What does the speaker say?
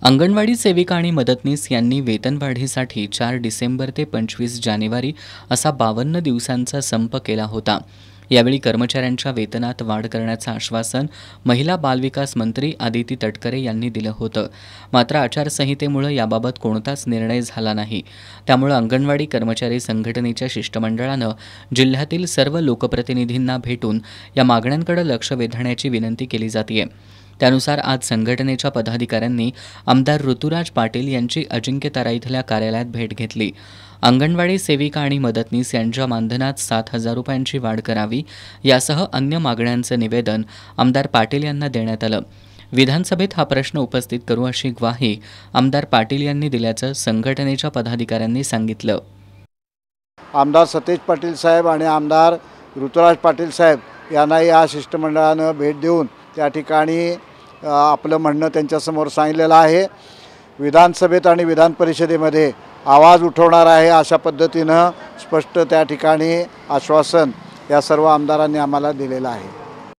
अंगणवाडी सेविका आणि मदतनीस यांनी वेतनवाढीसाठी 4 डिसेंबर ते 25 जानेवारी असा 52 दिवसांचा संप केला होता। यावेळी कर्मचाऱ्यांच्या वेतनात वाढ करण्याचं आश्वासन महिला बालविकास मंत्री आदिती तटकरे यांनी दिलं होतं। मात्र आचारसंहितेमुळे याबाबत कोणताच निर्णय झाला नाही। त्यामुळे अंगणवाडी कर्मचारी संघटनेच्या शिष्टमंडळानं जिल्ह्यातील सर्व लोकप्रतिनिधींना भेटून या मागण्यांकडे लक्ष वेधण्याची विनंती केली जाते। त्यानुसार आज संघटनेच्या पदाधिकाऱ्यांनी आमदार ऋतुराज पाटील यांची अजिंक्यतारा इथल्या कार्यालयात भेट घेतली। अंगणवाडी सेविका आणि मदतनीस यांच्या मानधनात 7,000 रुपयांची वाढ करावी यासह अन्य मागण्यांचं निवेदन आमदार पाटील यांना देण्यात आलं। विधानसभेत हा प्रश्न उपस्थित करू अशी ग्वाही आमदार पाटील यांनी दिल्याचं संघटनेच्या पदाधिकाऱ्यांनी सांगितलं। आमदार सतेज पाटील साहेब आणि आमदार ऋतुराज पाटील साहेब यांना या शिष्टमंडळानं भेट देऊन त्या ठिकाणी आपलं म्हणणं त्यांच्यासमोर सांगितलेलं आहे। विधानसभेत आणि विधान परिषदेमध्ये आवाज उठवणार आहे अशा पद्धतीनं स्पष्ट त्या ठिकाणी आश्वासन या सर्व आमदारांनी आम्हाला दिलेलं आहे।